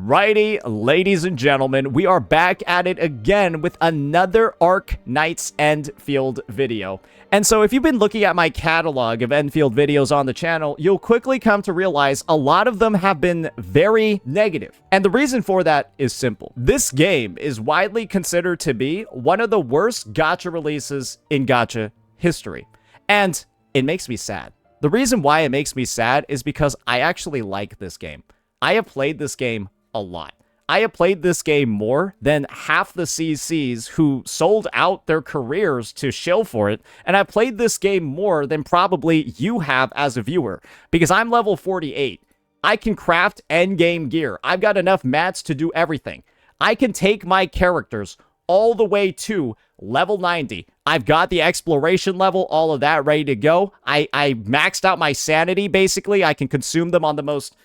Alrighty, ladies and gentlemen, we are back at it again with another Arknights Endfield video. And so if you've been looking at my catalog of Endfield videos on the channel, you'll quickly come to realize a lot of them have been very negative. And the reason for that is simple. This game is widely considered to be one of the worst gacha releases in gacha history. And it makes me sad. The reason why it makes me sad is because I actually like this game. I have played this game a lot. I have played this game more than half the CCs who sold out their careers to shill for it, and I've played this game more than probably you have as a viewer, because I'm level 48. I can craft endgame gear. I've got enough mats to do everything. I can take my characters all the way to level 90. I've got the exploration level, all of that ready to go. I maxed out my sanity, basically. I can consume them on the most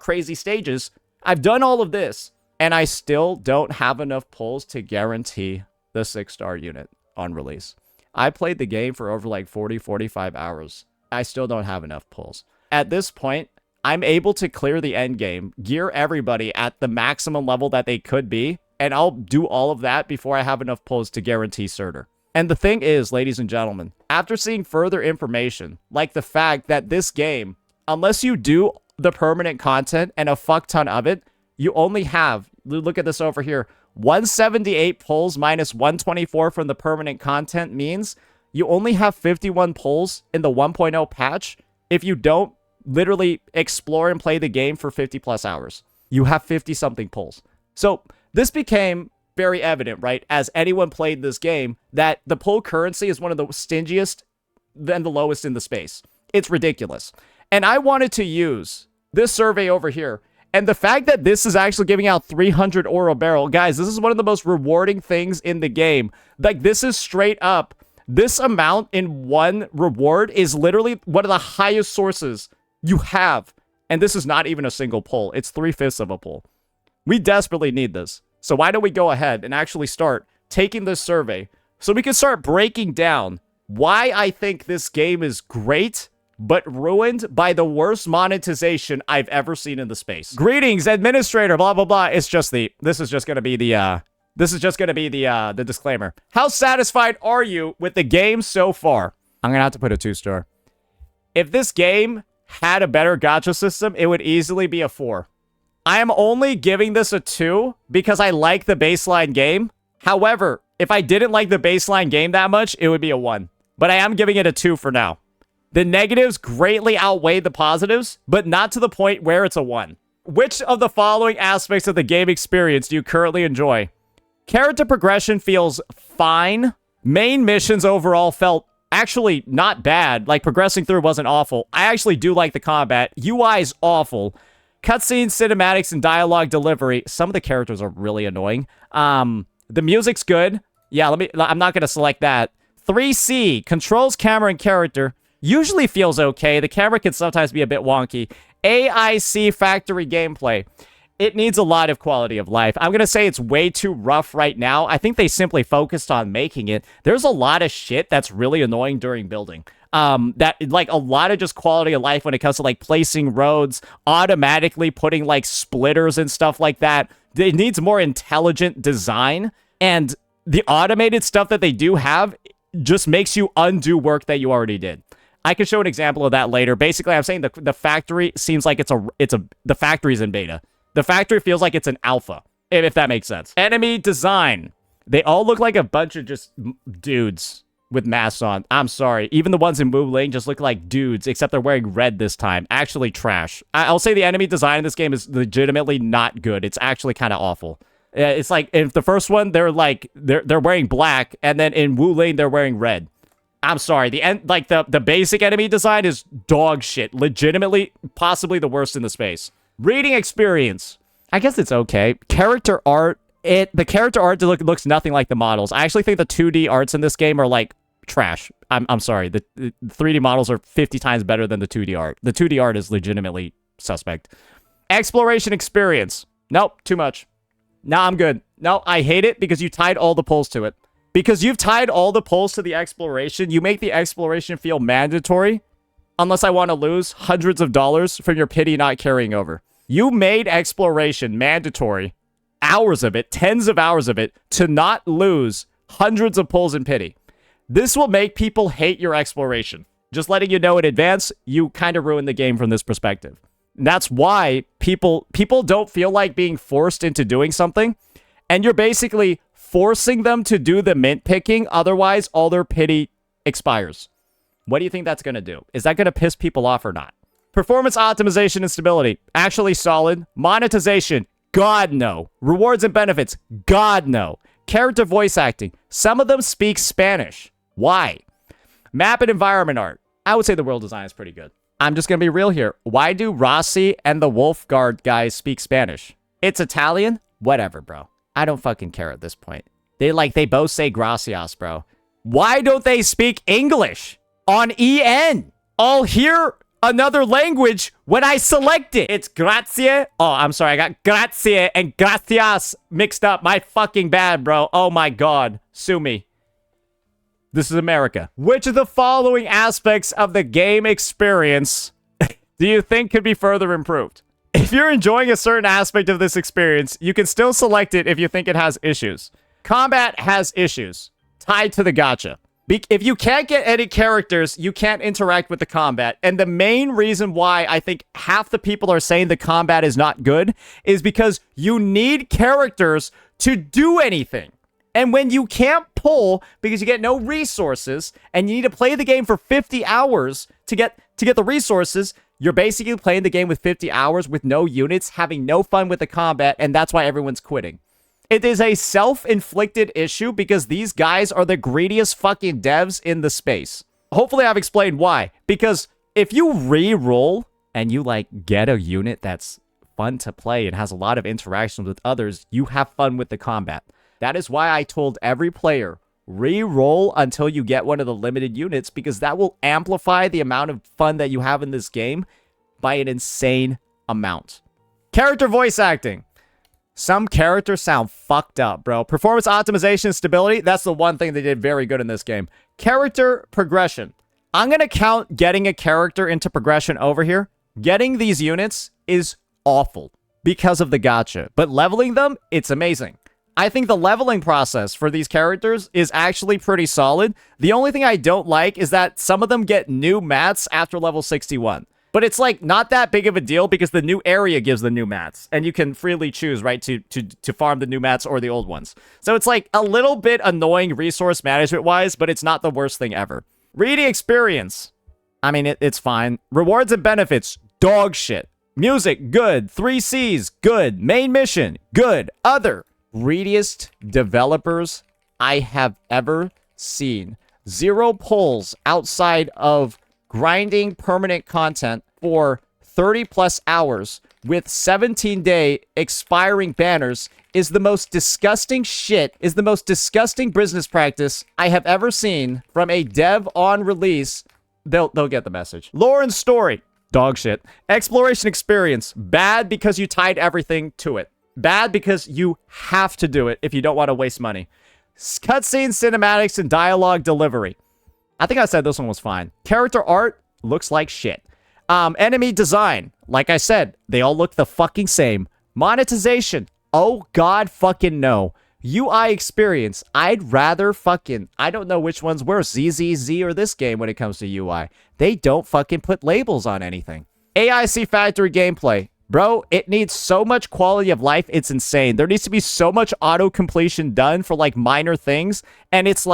crazy stages. I've done all of this, and I still don't have enough pulls to guarantee the 6-star unit on release. I played the game for over like 40-45 hours. I still don't have enough pulls. At this point, I'm able to clear the end game, gear everybody at the maximum level that they could be, and I'll do all of that before I have enough pulls to guarantee Surtur. And the thing is, ladies and gentlemen, after seeing further information, like the fact that this game, unless you do the permanent content and a fuck ton of it, you only have, look at this over here, 178 pulls minus 124 from the permanent content means you only have 51 pulls in the 1.0 patch if you don't literally explore and play the game for 50 plus hours. You have 50 something pulls. So this became very evident, right, as anyone played this game, that the pull currency is one of the stingiest and the lowest in the space. It's ridiculous. And I wanted to use this survey over here, and the fact that this is actually giving out 300 ore a barrel, guys, this is one of the most rewarding things in the game. Like, this is straight up, this amount in one reward is literally one of the highest sources you have, and this is not even a single pull. It's 3/5 of a pull. We desperately need this. So why don't we go ahead and actually start taking this survey so we can start breaking down why I think this game is great, but ruined by the worst monetization I've ever seen in the space. Greetings, administrator, blah, blah, blah. This is just going to be the disclaimer. How satisfied are you with the game so far? I'm going to have to put a 2-star. If this game had a better gacha system, it would easily be a 4. I am only giving this a 2 because I like the baseline game. However, if I didn't like the baseline game that much, it would be a 1. But I am giving it a 2 for now. The negatives greatly outweigh the positives, but not to the point where it's a 1. Which of the following aspects of the game experience do you currently enjoy? Character progression feels fine. Main missions overall felt actually not bad. Like, progressing through wasn't awful. I actually do like the combat. UI is awful. Cutscenes, cinematics, and dialogue delivery. Some of the characters are really annoying. The music's good. Yeah, I'm not going to select that. 3C, controls, camera, and character. Usually feels okay. The camera can sometimes be a bit wonky. AIC factory gameplay. It needs a lot of quality of life. I'm going to say it's way too rough right now. I think they simply focused on making it. There's a lot of shit that's really annoying during building. That, like, a lot of just quality of life when it comes to, like, placing roads, automatically putting, like, splitters and stuff like that. It needs more intelligent design. And the automated stuff that they do have just makes you undo work that you already did. I can show an example of that later. Basically, I'm saying the factory seems like the factory's in beta. The factory feels like it's an alpha, if that makes sense. Enemy design. They all look like a bunch of just dudes with masks on. I'm sorry. Even the ones in Wu Ling just look like dudes, except they're wearing red this time. Actually trash. I'll say the enemy design in this game is legitimately not good. It's actually kind of awful. It's like, if the first one, they're wearing black, and then in Wu Ling, they're wearing red. I'm sorry. The basic enemy design is dog shit. Legitimately, possibly the worst in the space. Reading experience. I guess it's okay. Character art. The character art looks nothing like the models. I actually think the 2D arts in this game are like trash. I'm sorry. The 3D models are 50 times better than the 2D art. The 2D art is legitimately suspect. Exploration experience. Nope, too much. No, I'm good. No, I hate it because you tied all the pulls to it. Because you've tied all the pulls to the exploration, you make the exploration feel mandatory unless I want to lose hundreds of dollars from your pity not carrying over. You made exploration mandatory, hours of it, tens of hours of it, to not lose hundreds of pulls in pity. This will make people hate your exploration. Just letting you know in advance, you kind of ruined the game from this perspective. And that's why people don't feel like being forced into doing something, and you're basically forcing them to do the mint picking, otherwise all their pity expires. What do you think that's going to do? Is that going to piss people off or not? Performance optimization and stability, actually solid. Monetization, God no. Rewards and benefits, God no. Character voice acting, some of them speak Spanish. Why? Map and environment art, I would say the world design is pretty good. I'm just going to be real here. Why do Rossi and the Wolfguard guys speak Spanish? It's Italian? Whatever, bro. I don't fucking care at this point. They both say gracias, bro. Why don't they speak English on EN? I'll hear another language when I select it. It's grazie. Oh, I'm sorry. I got grazie and gracias mixed up. My fucking bad, bro. Oh my God. Sue me. This is America. Which of the following aspects of the game experience do you think could be further improved? If you're enjoying a certain aspect of this experience, you can still select it if you think it has issues. Combat has issues tied to the gacha. If you can't get any characters, you can't interact with the combat. And the main reason why I think half the people are saying the combat is not good is because you need characters to do anything. And when you can't pull because you get no resources and you need to play the game for 50 hours to get the resources, you're basically playing the game with 50 hours with no units, having no fun with the combat, and that's why everyone's quitting. It is a self-inflicted issue because these guys are the greediest fucking devs in the space. Hopefully I've explained why. Because if you re-roll and you get a unit that's fun to play and has a lot of interactions with others, you have fun with the combat. That is why I told every player, re-roll until you get one of the limited units, because that will amplify the amount of fun that you have in this game by an insane amount. Character voice acting. Some characters sound fucked up, bro. Performance optimization and stability, that's the one thing they did very good in this game. Character progression. I'm going to count getting a character into progression over here. Getting these units is awful because of the gacha, but leveling them, it's amazing. I think the leveling process for these characters is actually pretty solid. The only thing I don't like is that some of them get new mats after level 61. But it's not that big of a deal because the new area gives the new mats. And you can freely choose, right, to farm the new mats or the old ones. So it's a little bit annoying resource management-wise, but it's not the worst thing ever. Reading experience. I mean, it's fine. Rewards and benefits. Dog shit. Music, good. 3 Cs, good. Main mission, good. Other. Greediest developers I have ever seen. 0 pulls outside of grinding permanent content for 30 plus hours with 17-day expiring banners is the most disgusting shit, is the most disgusting business practice I have ever seen from a dev on release. They'll get the message. Lore and story, dog shit. Exploration experience, bad because you tied everything to it. Bad because you have to do it if you don't want to waste money. Cutscenes, cinematics, and dialogue delivery. I think I said this one was fine. Character art looks like shit. Enemy design. Like I said, they all look the fucking same. Monetization. Oh, God fucking no. UI experience. I'd rather fucking... I don't know which one's worse, ZZZ or this game when it comes to UI. They don't fucking put labels on anything. AIC factory gameplay. Bro, it needs so much quality of life, it's insane. There needs to be so much auto-completion done for, minor things. And it's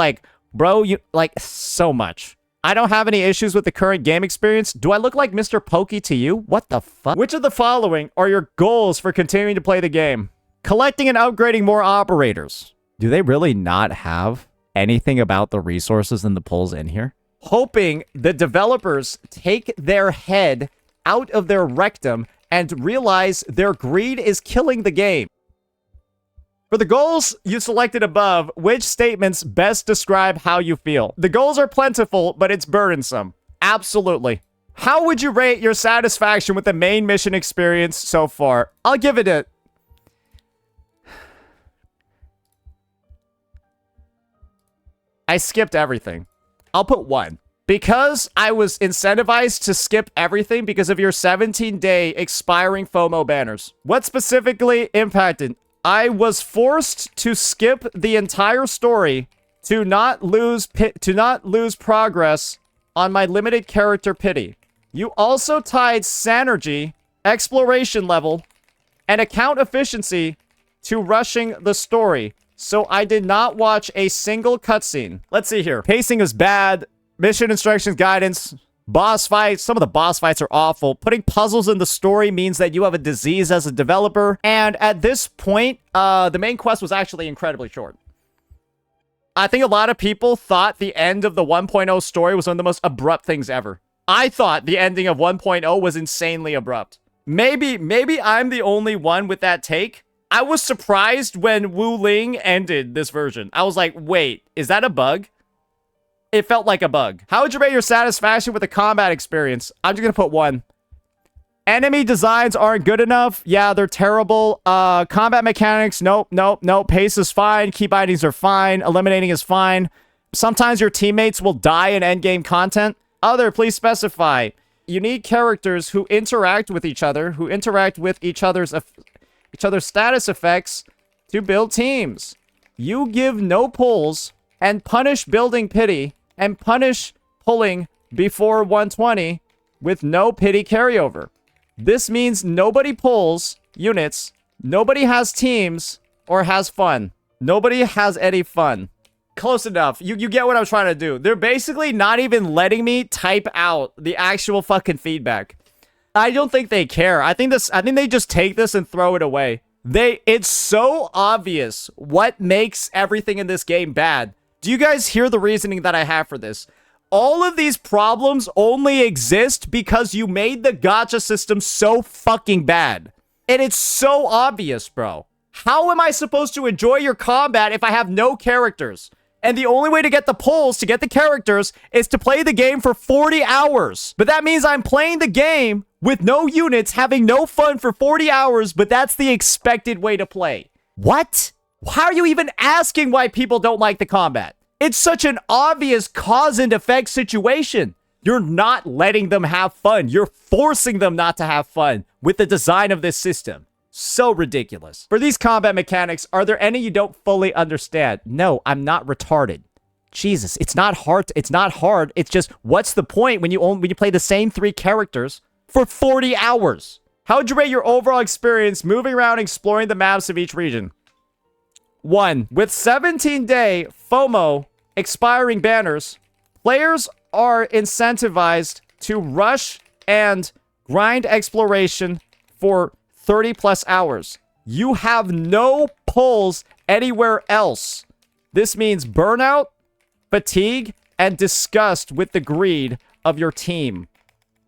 bro, you... so much. I don't have any issues with the current game experience. Do I look like Mr. Pokey to you? What the fuck? Which of the following are your goals for continuing to play the game? Collecting and upgrading more operators. Do they really not have anything about the resources and the pulls in here? Hoping the developers take their head out of their rectum and realize their greed is killing the game. For the goals you selected above, which statements best describe how you feel? The goals are plentiful, but it's burdensome. Absolutely. How would you rate your satisfaction with the main mission experience so far? I'll give it a... I skipped everything. I'll put 1. Because I was incentivized to skip everything because of your 17-day expiring FOMO banners. What specifically impacted? I was forced to skip the entire story to not lose progress on my limited character pity. You also tied Synergy, exploration level, and account efficiency to rushing the story. So I did not watch a single cutscene. Let's see here. Pacing is bad. Mission instructions, guidance, boss fights. Some of the boss fights are awful. Putting puzzles in the story means that you have a disease as a developer. And at this point, the main quest was actually incredibly short. I think a lot of people thought the end of the 1.0 story was one of the most abrupt things ever. I thought the ending of 1.0 was insanely abrupt. Maybe I'm the only one with that take. I was surprised when Wu Ling ended this version. I was like, wait, is that a bug? It felt like a bug. How would you rate your satisfaction with the combat experience? I'm just gonna put 1. Enemy designs aren't good enough. Yeah, they're terrible. Combat mechanics, nope. Pace is fine. Key bindings are fine. Eliminating is fine. Sometimes your teammates will die in endgame content. Other, please specify. You need characters who interact with each other, who interact with each other's status effects to build teams. You give no pulls and punish building pity and punish pulling before 120 with no pity carryover. This means nobody pulls units, nobody has teams, or has fun. Nobody has any fun. Close enough. You get what I'm trying to do. They're basically not even letting me type out the actual fucking feedback. I don't think they care. I think they just take this and throw it away. It's so obvious what makes everything in this game bad. Do you guys hear the reasoning that I have for this? All of these problems only exist because you made the gacha system so fucking bad. And it's so obvious, bro. How am I supposed to enjoy your combat if I have no characters? And the only way to get the pulls, to get the characters, is to play the game for 40 hours. But that means I'm playing the game with no units, having no fun for 40 hours, but that's the expected way to play. What? How are you even asking why people don't like the combat? It's such an obvious cause and effect situation. You're not letting them have fun. You're forcing them not to have fun with the design of this system. So ridiculous. For these combat mechanics, are there any you don't fully understand? No, I'm not retarded. Jesus, it's not hard. It's not hard. It's just, what's the point when you play the same 3 characters for 40 hours? How would you rate your overall experience moving around exploring the maps of each region? 1. With 17-day FOMO expiring banners, players are incentivized to rush and grind exploration for 30 plus hours. You have no pulls anywhere else. This means burnout, fatigue, and disgust with the greed of your team.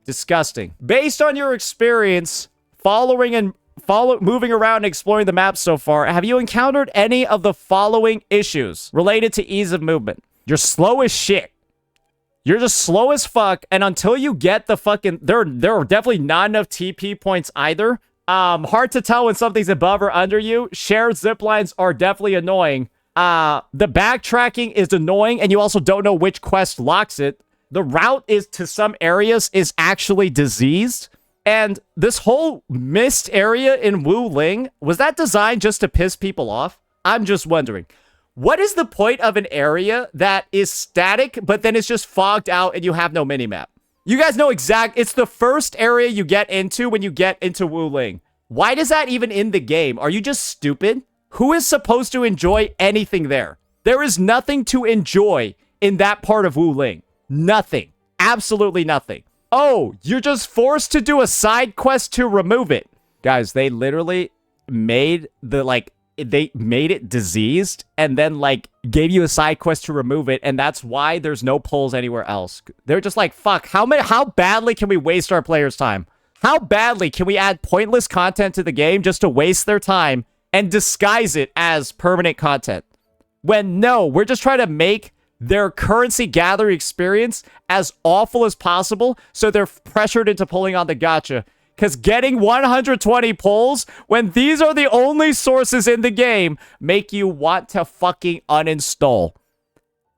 Disgusting. Based on your experience moving around and exploring the map so far, have you encountered any of the following issues related to ease of movement? You're slow as shit. You're just slow as fuck, and until you get the fucking... There are definitely not enough TP points either. Hard to tell when something's above or under you. Shared ziplines are definitely annoying. The backtracking is annoying, and you also don't know which quest locks it. The route to some areas is actually diseased. And this whole mist area in Wu Ling, was that designed just to piss people off? I'm just wondering. What is the point of an area that is static, but then it's just fogged out and you have no minimap? You guys know it's the first area you get into when you get into Wu Ling. Why is that even in the game? Are you just stupid? Who is supposed to enjoy anything there? There is nothing to enjoy in that part of Wu Ling. Nothing. Absolutely nothing. Oh, you're just forced to do a side quest to remove it. Guys, they literally made they made it diseased and then gave you a side quest to remove it, and that's why there's no pulls anywhere else. They're just like, fuck, how badly can we waste our players' time? How badly can we add pointless content to the game just to waste their time and disguise it as permanent content? When no, we're just trying to make their currency gathering experience as awful as possible, so they're pressured into pulling on the gacha. Because getting 120 pulls, when these are the only sources in the game, make you want to fucking uninstall.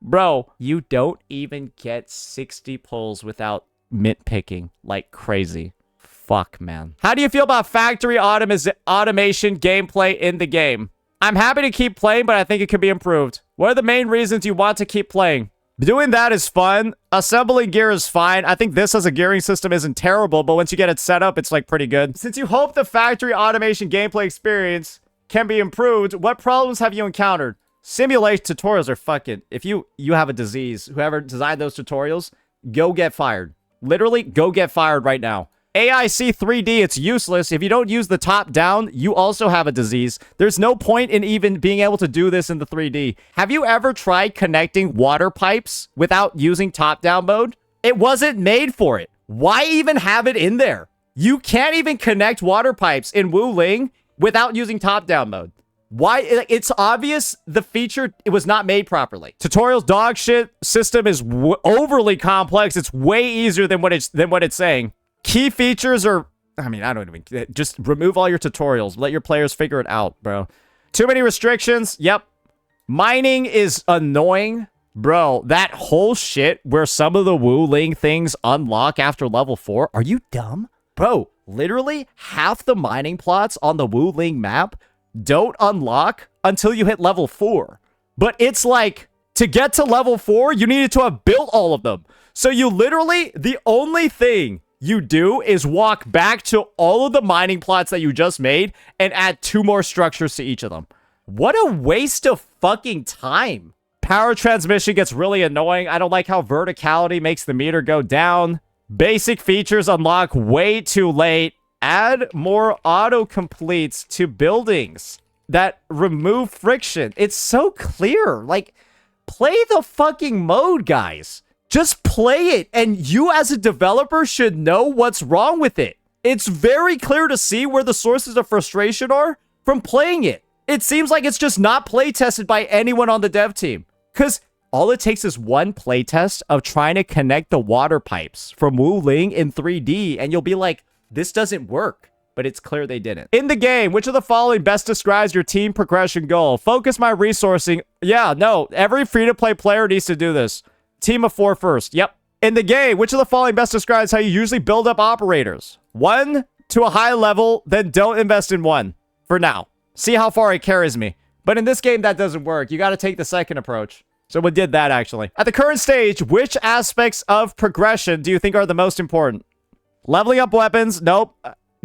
Bro, you don't even get 60 pulls without mint picking like crazy. Fuck, man. How do you feel about factory automation gameplay in the game? I'm happy to keep playing, but I think it could be improved. What are the main reasons you want to keep playing? Doing that is fun. Assembling gear is fine. I think this as a gearing system isn't terrible, but once you get it set up, it's like pretty good. Since you hope the factory automation gameplay experience can be improved, what problems have you encountered? Simulation tutorials are fucking... If you have a disease, whoever designed those tutorials, go get fired. Literally, go get fired right now. AIC 3D, it's useless. If you don't use the top down, you also have a disease. There's no point in even being able to do this in the 3D. Have you ever tried connecting water pipes without using top down mode? It wasn't made for it. Why even have it in there? You can't even connect water pipes in Wu Ling without using top down mode. Why? It's obvious the feature, it was not made properly. Tutorials dog shit. System is overly complex. It's way easier than what it's saying. Key features are, I mean, I don't even, just remove all your tutorials. Let your players figure it out, bro. Too many restrictions. Yep. Mining is annoying. Bro, that whole shit where some of the Wu Ling things unlock after level 4. Are you dumb? Bro, literally half the mining plots on the Wu Ling map don't unlock until you hit level 4. But it's like, to get to level 4, you needed to have built all of them. So you literally, the only thing you do is walk back to all of the mining plots that you just made and add 2 more structures to each of them. What a waste of fucking time. Power transmission gets really annoying. I don't like how verticality makes the meter go down. Basic features unlock way too late. Add more auto-completes to buildings that remove friction. It's so clear. Like, play the fucking mode, guys. Just play it, and you as a developer should know what's wrong with it. It's very clear to see where the sources of frustration are from playing it. It seems like it's just not play tested by anyone on the dev team. Because all it takes is one playtest of trying to connect the water pipes from Wu Ling in 3D, and you'll be like, this doesn't work. But it's clear they didn't. In the game, which of the following best describes your team progression goal? Focus my resourcing. Yeah, no, every free-to-play player needs to do this. Team of 4 first. Yep. In the game, which of the following best describes how you usually build up operators? 1 to a high level, then don't invest in 1. For now. See how far it carries me. But in this game, that doesn't work. You got to take the second approach. So we did that, actually. At the current stage, which aspects of progression do you think are the most important? Leveling up weapons? Nope.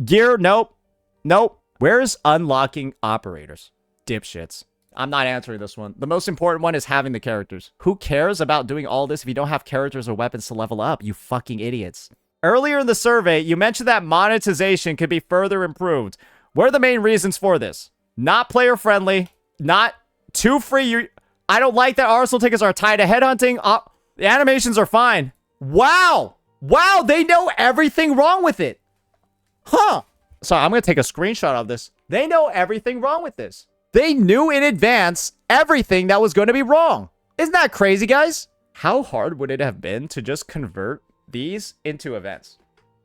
Gear? Nope. Nope. Where's unlocking operators? Dipshits. I'm not answering this one. The most important one is having the characters. Who cares about doing all this if you don't have characters or weapons to level up, you fucking idiots? Earlier in the survey, you mentioned that monetization could be further improved. What are the main reasons for this? Not player-friendly. Not too free. I don't like that Arsenal tickets are tied to headhunting. The animations are fine. Wow. Wow, they know everything wrong with it. Huh. So I'm going to take a screenshot of this. They know everything wrong with this. They knew in advance everything that was going to be wrong. Isn't that crazy, guys? How hard would it have been to just convert these into events?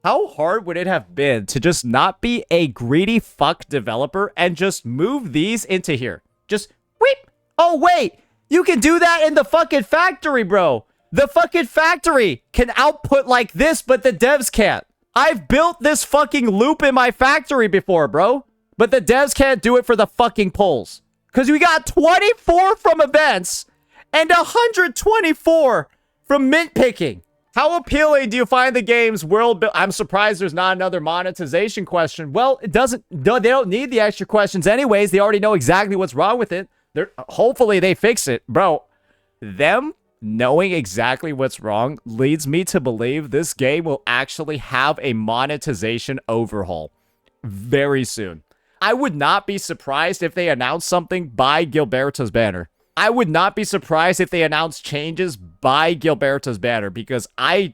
How hard would it have been to just not be a greedy fuck developer and just move these into here? Just whip. Oh, wait. You can do that in the fucking factory, bro. The fucking factory can output like this, but the devs can't. I've built this fucking loop in my factory before, bro. But the devs can't do it for the fucking polls. Because we got 24 from events and 124 from mint picking. How appealing do you find the game's world build? I'm surprised there's not another monetization question. Well, it doesn't. No, they don't need the extra questions anyways. They already know exactly what's wrong with it. Hopefully they fix it. Bro, them knowing exactly what's wrong leads me to believe this game will actually have a monetization overhaul very soon. I would not be surprised if they announced something by Gilberto's banner. I would not be surprised if they announced changes by Gilberto's banner because it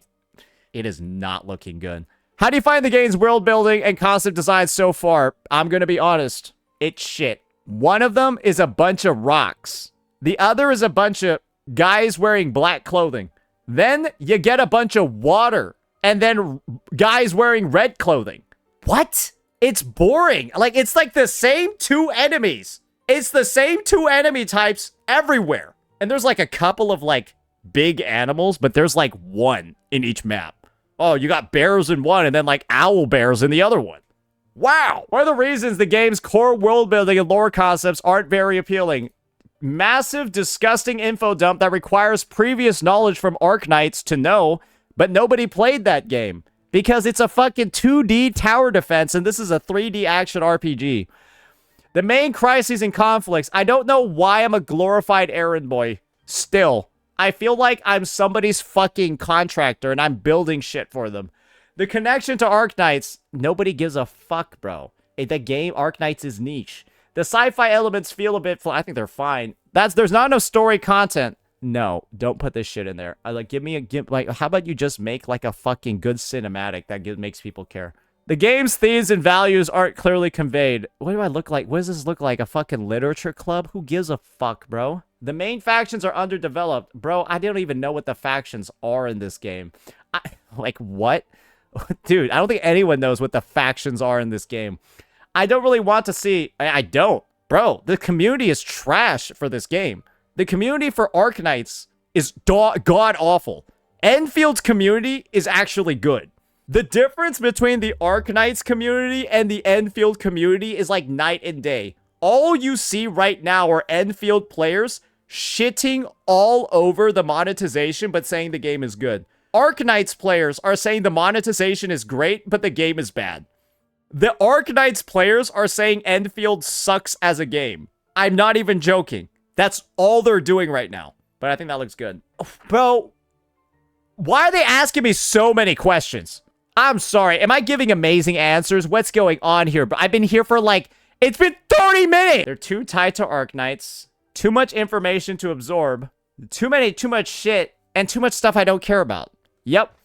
is not looking good. How do you find the game's world building and concept design so far? I'm going to be honest. It's shit. One of them is a bunch of rocks. The other is a bunch of guys wearing black clothing. Then you get a bunch of water and then guys wearing red clothing. What? It's boring. It's like the same 2 enemies. It's the same 2 enemy types everywhere. And there's like a couple of like big animals, but there's like one in each map. Oh, you got bears in one and then like owl bears in the other one. Wow. One of the reasons the game's core world building and lore concepts aren't very appealing. Massive, disgusting info dump that requires previous knowledge from Arknights to know, but nobody played that game. Because it's a fucking 2D tower defense and this is a 3D action RPG. The main crises and conflicts. I don't know why I'm a glorified errand boy. Still, I feel like I'm somebody's fucking contractor and I'm building shit for them. The connection to Arknights, nobody gives a fuck, bro. The game Arknights is niche. The sci-fi elements feel a bit I think they're fine. There's not enough story content. No, don't put this shit in there. Like, how about you just make like a fucking good cinematic that makes people care? The game's themes and values aren't clearly conveyed. What do I look like? What does this look like? A fucking literature club? Who gives a fuck, bro? The main factions are underdeveloped. Bro, I don't even know what the factions are in this game. Like, what? Dude, I don't think anyone knows what the factions are in this game. I don't really want to see... I don't. Bro, the community is trash for this game. The community for Arknights is god-awful. Enfield's community is actually good. The difference between the Arknights community and the Endfield community is like night and day. All you see right now are Endfield players shitting all over the monetization but saying the game is good. Arknights players are saying the monetization is great but the game is bad. The Arknights players are saying Endfield sucks as a game. I'm not even joking. That's all they're doing right now. But I think that looks good. Oh, bro, why are they asking me so many questions? I'm sorry. Am I giving amazing answers? What's going on here? But I've been here for like, it's been 30 minutes. They're too tied to Arknights. Too much information to absorb. Too much shit. And too much stuff I don't care about. Yep.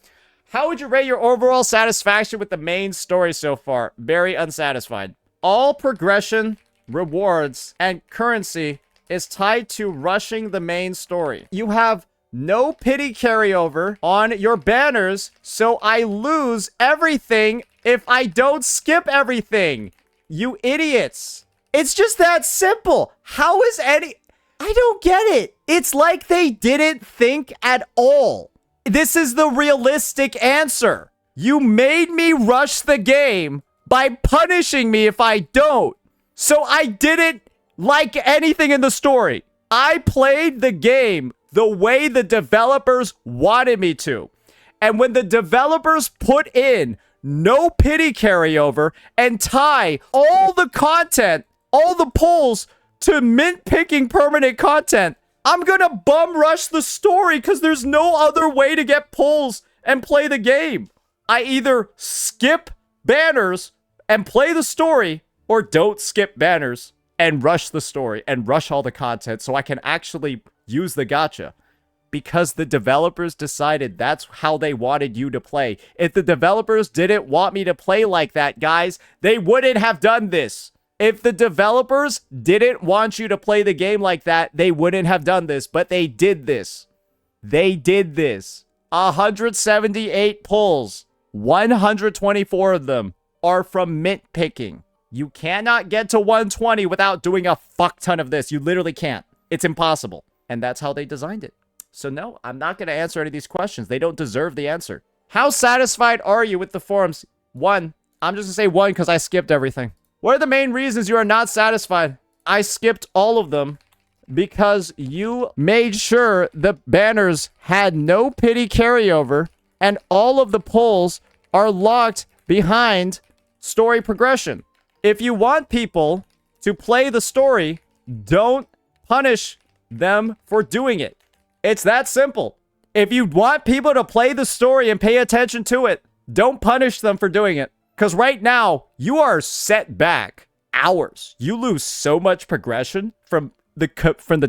How would you rate your overall satisfaction with the main story so far? Very unsatisfied. All progression, rewards, and currency is tied to rushing the main story. You have no pity carryover on your banners, so I lose everything if I don't skip everything. You idiots. It's just that simple. How is I don't get it. It's like they didn't think at all. This is the realistic answer. You made me rush the game by punishing me if I don't. So I didn't like anything in the story. I played the game the way the developers wanted me to. And when the developers put in no pity carryover and tie all the content, all the pulls to mint picking permanent content, I'm gonna bum rush the story because there's no other way to get pulls and play the game. I either skip banners and play the story or don't skip banners and rush the story and rush all the content so I can actually use the gacha. Because the developers decided that's how they wanted you to play. If the developers didn't want me to play like that, guys, they wouldn't have done this. If the developers didn't want you to play the game like that, they wouldn't have done this. But they did this. They did this. 178 pulls. 124 of them are from mint picking. You cannot get to 120 without doing a fuck ton of this. You literally can't. It's impossible. And that's how they designed it. So no, I'm not going to answer any of these questions. They don't deserve the answer. How satisfied are you with the forums? 1. I'm just going to say 1 because I skipped everything. What are the main reasons you are not satisfied? I skipped all of them because you made sure the banners had no pity carryover and all of the polls are locked behind story progression. If you want people to play the story, don't punish them for doing it. It's that simple. If you want people to play the story and pay attention to it, don't punish them for doing it. Because right now, you are set back hours. You lose so much progression from the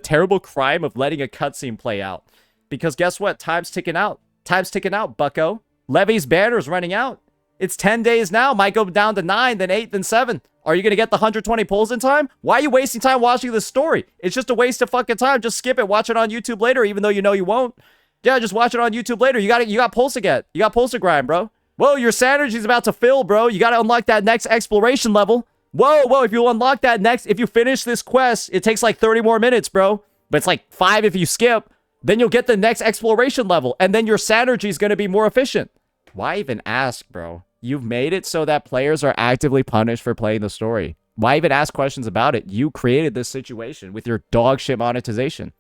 terrible crime of letting a cutscene play out. Because guess what? Time's ticking out. Time's ticking out, bucko. Levy's banner's running out. It's 10 days now. Might go down to 9, then 8, then 7. Are you going to get the 120 pulls in time? Why are you wasting time watching this story? It's just a waste of fucking time. Just skip it. Watch it on YouTube later, even though you know you won't. Yeah, just watch it on YouTube later. You got pulls to get. You got pulls to grind, bro. Whoa, your synergy's about to fill, bro. You got to unlock that next exploration level. Whoa, if you unlock that next, if you finish this quest, it takes like 30 more minutes, bro. But it's like 5 if you skip. Then you'll get the next exploration level. And then your synergy is going to be more efficient. Why even ask, bro? You've made it so that players are actively punished for playing the story. Why even ask questions about it? You created this situation with your dog shit monetization.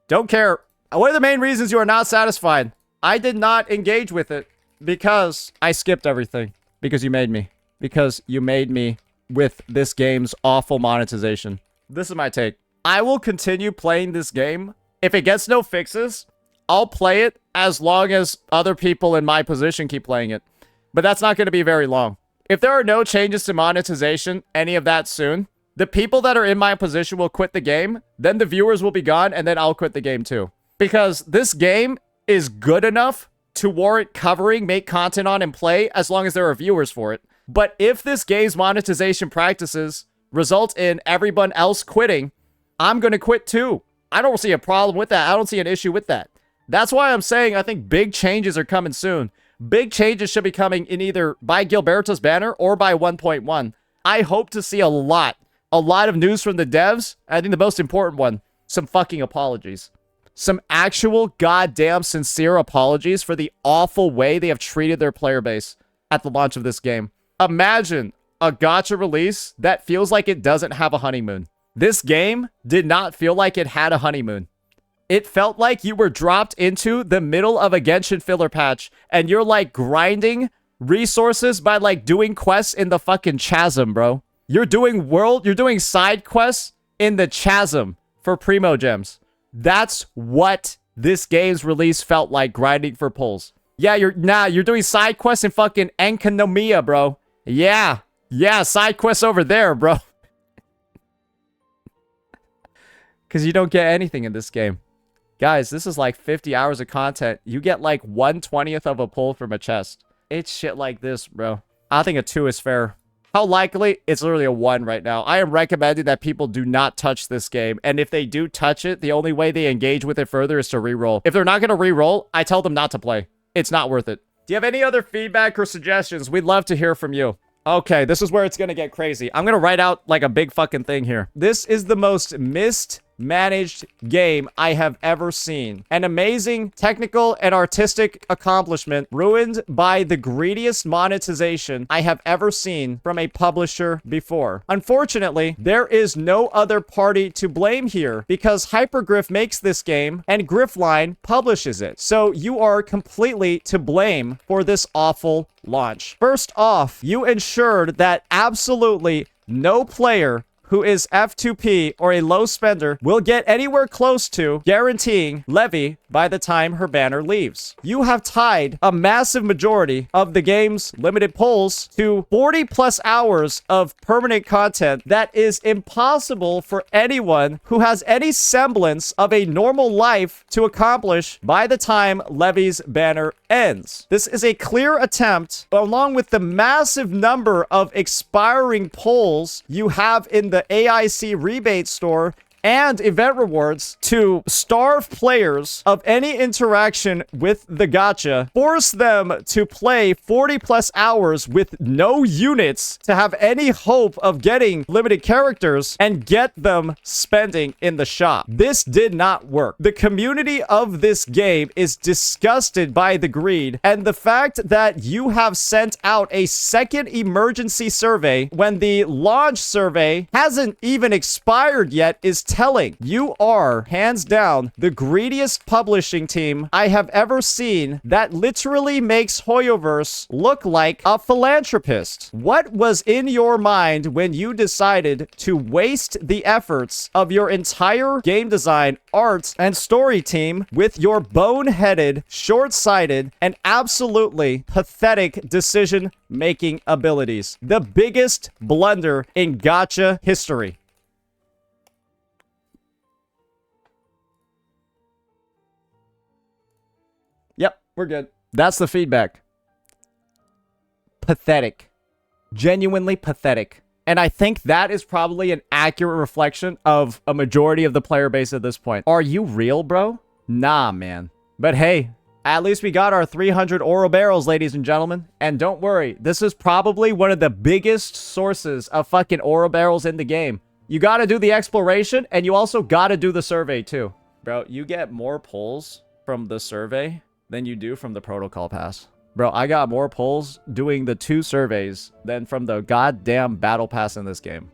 Don't care. What are the main reasons you are not satisfied? I did not engage with it because I skipped everything. Because you made me. Because you made me with this game's awful monetization. This is my take. I will continue playing this game. If it gets no fixes, I'll play it as long as other people in my position keep playing it. But that's not going to be very long. If there are no changes to monetization, any of that soon, the people that are in my position will quit the game, then the viewers will be gone, and then I'll quit the game too. Because this game is good enough to warrant covering, make content on, and play as long as there are viewers for it. But if this game's monetization practices result in everyone else quitting, I'm going to quit too. I don't see a problem with that. I don't see an issue with that. That's why I'm saying I think big changes are coming soon. Big changes should be coming in either by Gilberto's banner or by 1.1. I hope to see a lot of news from the devs. I think the most important one, some fucking apologies. Some actual goddamn sincere apologies for the awful way they have treated their player base at the launch of this game. Imagine a gacha release that feels like it doesn't have a honeymoon. This game did not feel like it had a honeymoon. It felt like you were dropped into the middle of a Genshin filler patch and you're like grinding resources by like doing quests in the fucking chasm, bro. You're doing side quests in the chasm for primo gems. That's what this game's release felt like, grinding for pulls. Yeah, you're doing side quests in fucking Enkanomiya, bro. Yeah, side quests over there, bro. Because you don't get anything in this game. Guys, this is like 50 hours of content. You get like 1/20th of a pull from a chest. It's shit like this, bro. I think a 2 is fair. How likely? It's literally a 1 right now. I am recommending that people do not touch this game. And if they do touch it, the only way they engage with it further is to reroll. If they're not going to reroll, I tell them not to play. It's not worth it. Do you have any other feedback or suggestions? We'd love to hear from you. Okay, this is where it's going to get crazy. I'm going to write out like a big fucking thing here. This is the most mismanaged game I have ever seen. An amazing technical and artistic accomplishment ruined by the greediest monetization I have ever seen from a publisher before. Unfortunately, there is no other party to blame here because Hypergriff makes this game and Griffline publishes it. So you are completely to blame for this awful launch. First off, you ensured that absolutely no player who is F2P or a low spender will get anywhere close to guaranteeing Levy by the time her banner leaves. You have tied a massive majority of the game's limited pulls to 40 plus hours of permanent content that is impossible for anyone who has any semblance of a normal life to accomplish by the time Levy's banner ends. This is a clear attempt, along with the massive number of expiring pulls you have in the AIC rebate store and event rewards, to starve players of any interaction with the gacha, force them to play 40 plus hours with no units to have any hope of getting limited characters, and get them spending in the shop. This did not work. The community of this game is disgusted by the greed, and the fact that you have sent out a second emergency survey when the launch survey hasn't even expired yet is telling. You are, hands down, the greediest publishing team I have ever seen that literally makes Hoyoverse look like a philanthropist. What was in your mind when you decided to waste the efforts of your entire game design, art, and story team with your boneheaded, short-sighted, and absolutely pathetic decision-making abilities? The biggest blunder in gacha history. Yep, we're good. That's the feedback. Pathetic. Genuinely pathetic. And I think that is probably an accurate reflection of a majority of the player base at this point. Are you real, bro? Nah, man. But hey, at least we got our 300 oro barrels, ladies and gentlemen. And don't worry, this is probably one of the biggest sources of fucking oro barrels in the game. You gotta do the exploration, and you also gotta do the survey, too. Bro, you get more pulls from the survey than you do from the protocol pass. Bro, I got more pulls doing the 2 surveys than from the goddamn battle pass in this game.